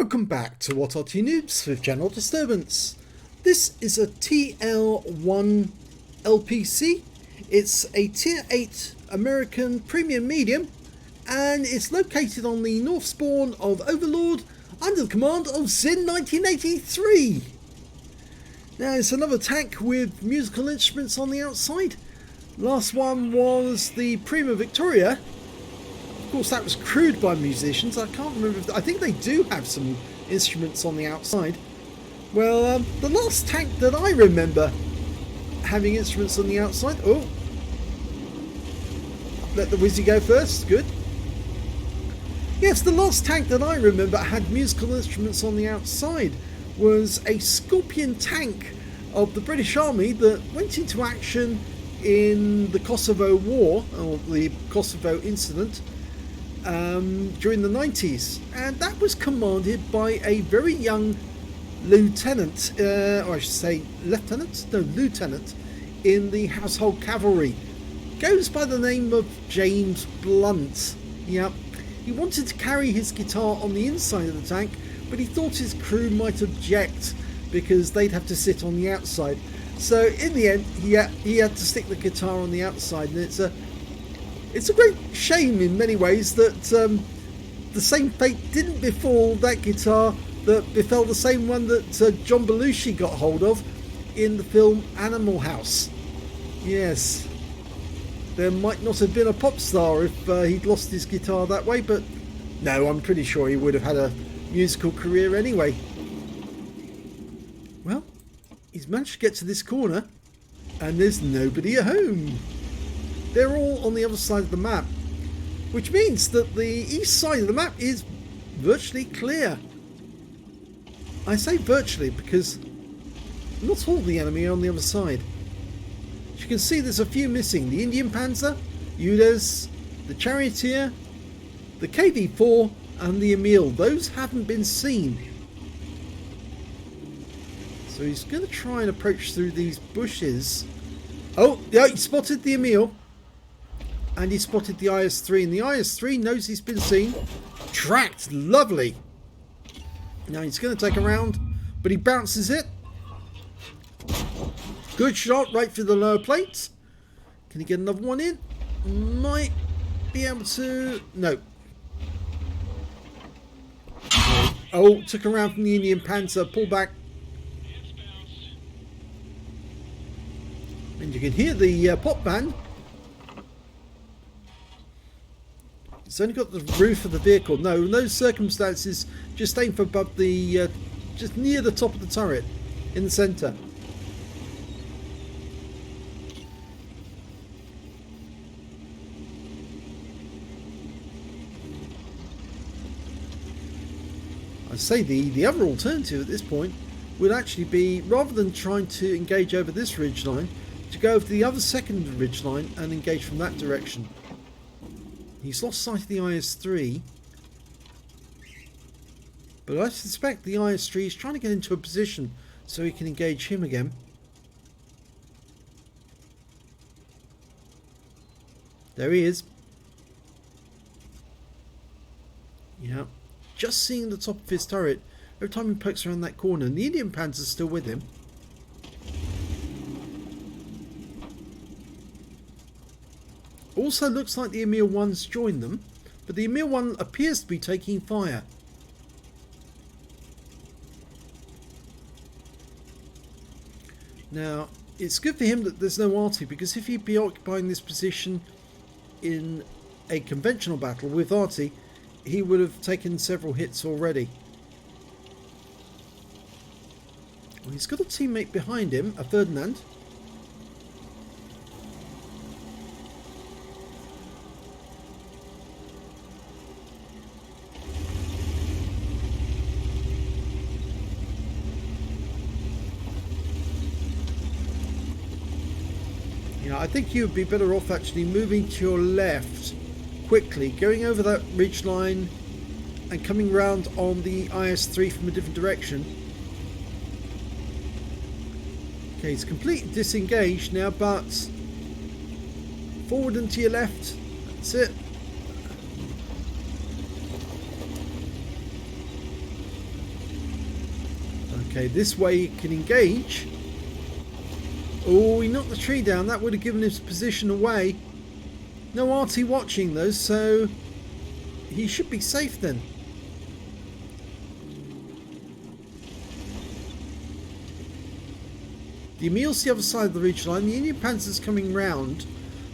Welcome back to What Arty Noobs with General Disturbance. This is a TL-1 LPC. It's a Tier 8 American Premium Medium and it's located on the north spawn of Overlord under the command of Zin 1983. Now it's another tank with musical instruments on the outside. Last one was the Prima Victoria. Of course, that was crewed by musicians. I can't remember if I think they do have some instruments on the outside. Well, the last tank that I remember having instruments on the outside. Oh, let the Wizzy go first. Good. Yes, the last tank that I remember had musical instruments on the outside was a Scorpion tank of the British Army that went into action in the Kosovo War, or the Kosovo incident, during the 90s, and that was commanded by a very young lieutenant, or I should say lieutenant, no, lieutenant in the Household Cavalry. Goes by the name of James Blunt. Yep. He wanted to carry his guitar on the inside of the tank, but he thought his crew might object because they'd have to sit on the outside. So in the end, he had to stick the guitar on the outside, and it's a great shame in many ways that the same fate didn't befall that guitar that befell the same one that John Belushi got hold of in the film Animal House. Yes, there might not have been a pop star if he'd lost his guitar that way, but no, I'm pretty sure he would have had a musical career anyway. Well, he's managed to get to this corner and there's nobody at home. They're all on the other side of the map, which means that the east side of the map is virtually clear. I say virtually because not all the enemy are on the other side. As you can see, there's a few missing. The Indian Panzer, UDES, the Charioteer, the KV-4 and the Emil. Those haven't been seen. So he's going to try and approach through these bushes. Oh, yeah, he spotted the Emil. And he spotted the IS-3. And the IS-3 knows he's been seen. Tracked. Lovely. Now he's going to take a round, but he bounces it. Good shot right through the lower plates. Can he get another one in? Might be able to. No. Oh, took a round from the Indian Panzer. Pull back. And you can hear the pop band. It's only got the roof of the vehicle. No, in those circumstances, just aim for above the, just near the top of the turret, in the centre. I'd say the other alternative at this point would actually be, rather than trying to engage over this ridgeline, to go over to the other second ridgeline and engage from that direction. He's lost sight of the IS-3, but I suspect the IS-3 is trying to get into a position so he can engage him again. There he is. Yeah, just seeing the top of his turret every time he pokes around that corner, and the Indian Panzer's still with him. Also looks like the Emil 1's joined them, but the Emil 1 appears to be taking fire. Now, it's good for him that there's no Arty, because if he'd be occupying this position in a conventional battle with Arty, he would have taken several hits already. Well, he's got a teammate behind him, a Ferdinand. I think you would be better off actually moving to your left quickly, going over that ridge line and coming round on the IS-3 from a different direction. Okay, he's completely disengaged now, but forward and to your left. That's it. Okay, this way he can engage. Oh, he knocked the tree down. That would have given his position away. No Arty watching though, so he should be safe then. The Emil's the other side of the ridge line. The Indian Panzer's coming round,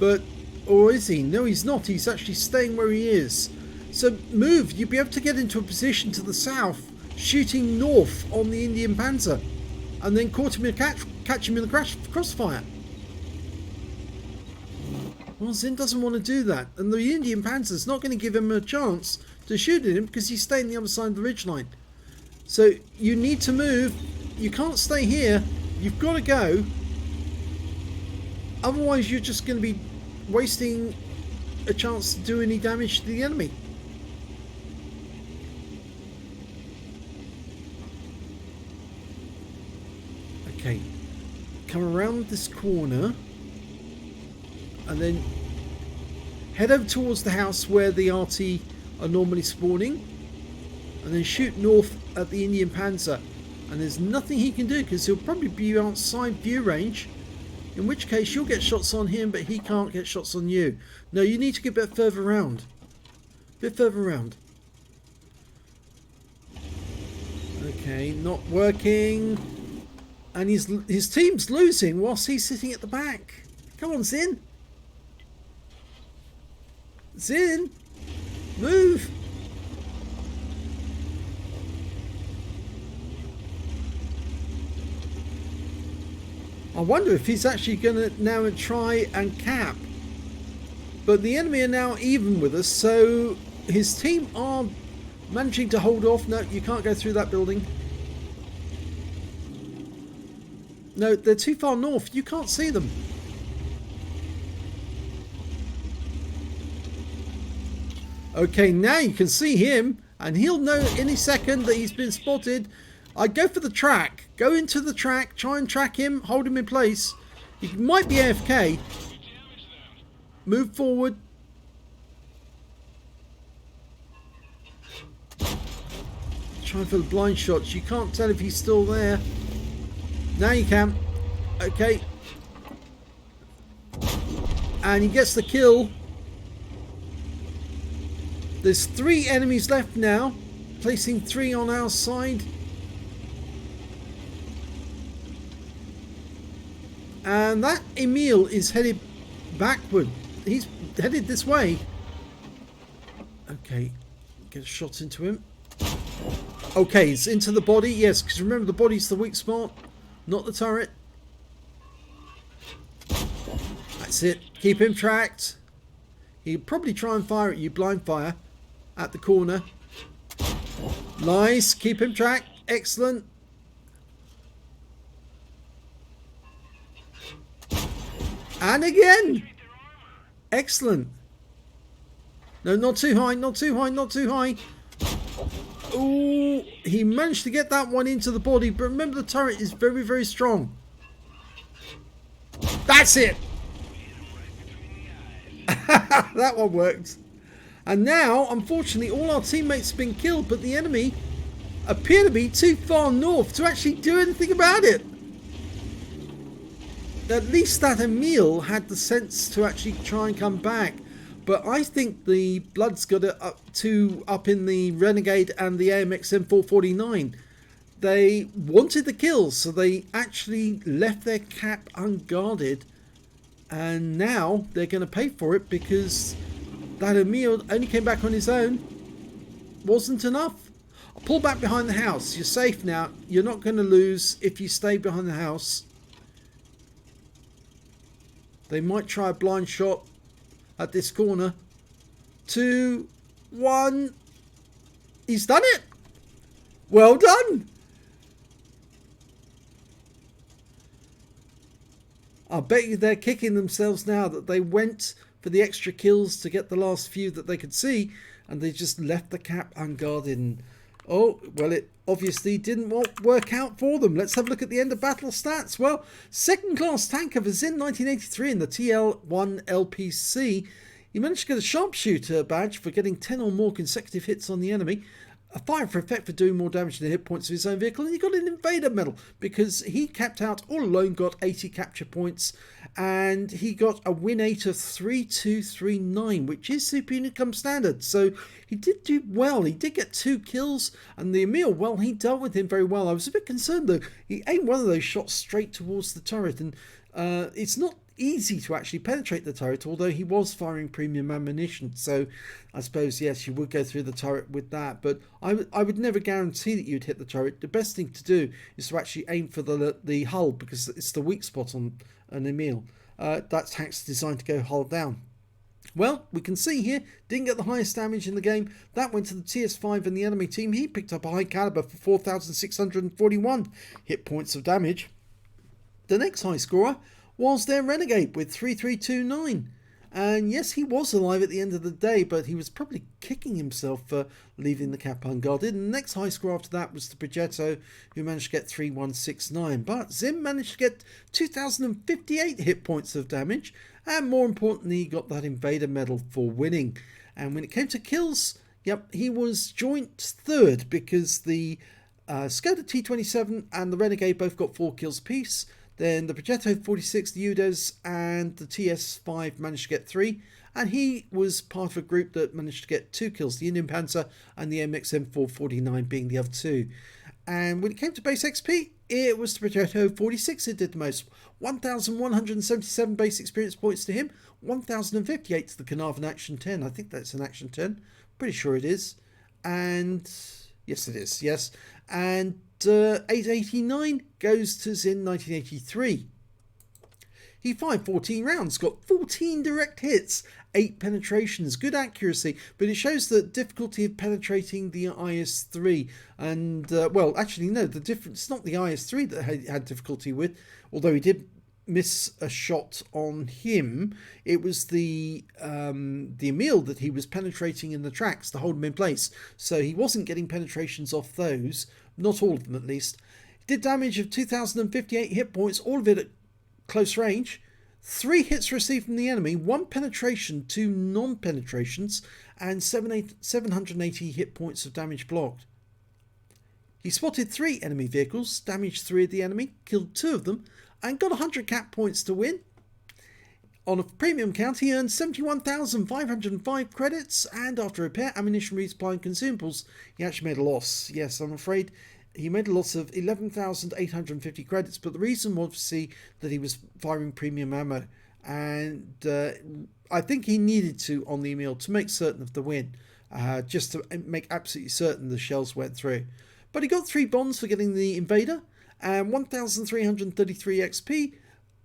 but... Or is he? No, he's not. He's actually staying where he is. So move. You'll be able to get into a position to the south, shooting north on the Indian Panzer, and then catch him in the crossfire. Well, Zin doesn't want to do that, and the Indian Panzer's not going to give him a chance to shoot at him because he's staying the other side of the ridgeline. So you need to move. You can't stay here. You've got to go. Otherwise, you're just going to be wasting a chance to do any damage to the enemy. Okay, come around this corner and then head over towards the house where the Arty are normally spawning, and then shoot north at the Indian Panzer. And there's nothing he can do because he'll probably be outside view range, in which case you'll get shots on him but he can't get shots on you. No, you need to get a bit further around. Okay, not working. And his team's losing whilst he's sitting at the back. Come on, Zin. Zin, move. I wonder if he's actually going to now try and cap. But the enemy are now even with us, so his team are managing to hold off. No, you can't go through that building. No, they're too far north. You can't see them. Okay, now you can see him, and he'll know any second that he's been spotted. I'd go for the track. Go into the track, try and track him, hold him in place. He might be AFK. Move forward. Try for the blind shots. You can't tell if he's still there. Now you can. Okay. And he gets the kill. There's 3 enemies left now. Placing 3 on our side. And that Emil is headed backward. He's headed this way. Okay. Get a shot into him. Okay, it's into the body. Yes, because remember the body's the weak spot, not the turret. That's it. Keep him tracked. He'll probably try and fire at you, blind fire, at the corner. Nice. Keep him tracked. Excellent. And again. Excellent. No, not too high, not too high, not too high. Oh, he managed to get that one into the body, but remember the turret is very, very strong. That's it. That one worked. And now, unfortunately, all our teammates have been killed, but the enemy appear to be too far north to actually do anything about it. At least that Emil had the sense to actually try and come back. But I think the blood's got it up in the Renegade and the AMX M449. They wanted the kills, so they actually left their cap unguarded. And now they're going to pay for it because that Emil only came back on his own. Wasn't enough. I'll pull back behind the house. You're safe now. You're not going to lose if you stay behind the house. They might try a blind shot at this corner. 2, 1. He's done it. Well done. I bet you they're kicking themselves now that they went for the extra kills to get the last few that they could see, and they just left the cap unguarded. And, oh, well, it obviously didn't work out for them. Let's have a look at the end of battle stats. Well, second class tanker for Zin 1983 in the TL-1 LPC. He managed to get a sharpshooter badge for getting 10 or more consecutive hits on the enemy. a fire for effect for doing more damage than the hit points of his own vehicle, and he got an Invader medal because he capped out all alone, got 80 capture points, and he got a win rate of 3239, which is Super Unicum standard. So he did do well. He did get 2 kills, and the Emil, well, he dealt with him very well. I was a bit concerned though. He aimed one of those shots straight towards the turret, and it's not easy to actually penetrate the turret, although he was firing premium ammunition, so I suppose yes, you would go through the turret with that, but I would never guarantee that you'd hit the turret. The best thing to do is to actually aim for the hull, because it's the weak spot on an Emil. That tank's designed to go hull down. Well, we can see here, didn't get the highest damage in the game. That went to the TS5 and the enemy team. He picked up a high caliber for 4,641 hit points of damage. The next high scorer was their Renegade with 3329, and yes, he was alive at the end of the day, but he was probably kicking himself for leaving the cap unguarded. And the next high score after that was the Progetto, who managed to get 3169, but Zim managed to get 2058 hit points of damage, and more importantly, he got that Invader medal for winning. And when it came to kills, yep, he was joint third, because the Skoda T27 and the Renegade both got 4 kills apiece. Then the Progetto 46, the UDES, and the TS5 managed to get 3. And he was part of a group that managed to get 2 kills, the Indian Panzer and the MXM 449 being the other 2. And when it came to base XP, it was the Progetto 46 who did the most. 1,177 base experience points to him, 1,058 to the Carnarvon Action 10. I think that's an Action 10. Pretty sure it is. And yes, it is, yes. And 889 goes to Zin 1983. He fired 14 rounds, got 14 direct hits, 8 penetrations, good accuracy, but it shows the difficulty of penetrating the IS-3. And, well, actually, no, the difference, it's not the IS-3 that he had difficulty with, although he did miss a shot on him. It was the Emil that he was penetrating in the tracks to hold him in place. So he wasn't getting penetrations off those, not all of them at least. He did damage of 2,058 hit points, all of it at close range. 3 hits received from the enemy, 1 penetration, 2 non-penetrations, and 780 hit points of damage blocked. He spotted 3 enemy vehicles, damaged 3 of the enemy, killed 2 of them, and got 100 cap points to win. On a premium count, he earned 71,505 credits, and after repair, ammunition, resupply, and consumables, he actually made a loss. Yes, I'm afraid he made a loss of 11,850 credits, but the reason was obviously that he was firing premium ammo, and I think he needed to on the Emil to make certain of the win, just to make absolutely certain the shells went through. But he got 3 bonds for getting the Invader, and 1,333 XP,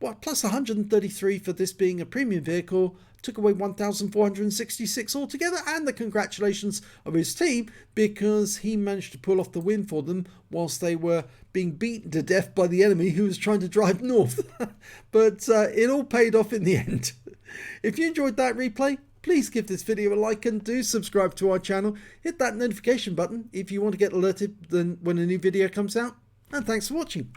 well, plus 133 for this being a premium vehicle, took away 1,466 altogether, and the congratulations of his team, because he managed to pull off the win for them whilst they were being beaten to death by the enemy who was trying to drive north. But it all paid off in the end. If you enjoyed that replay, please give this video a like and do subscribe to our channel. Hit that notification button if you want to get alerted when a new video comes out. And thanks for watching.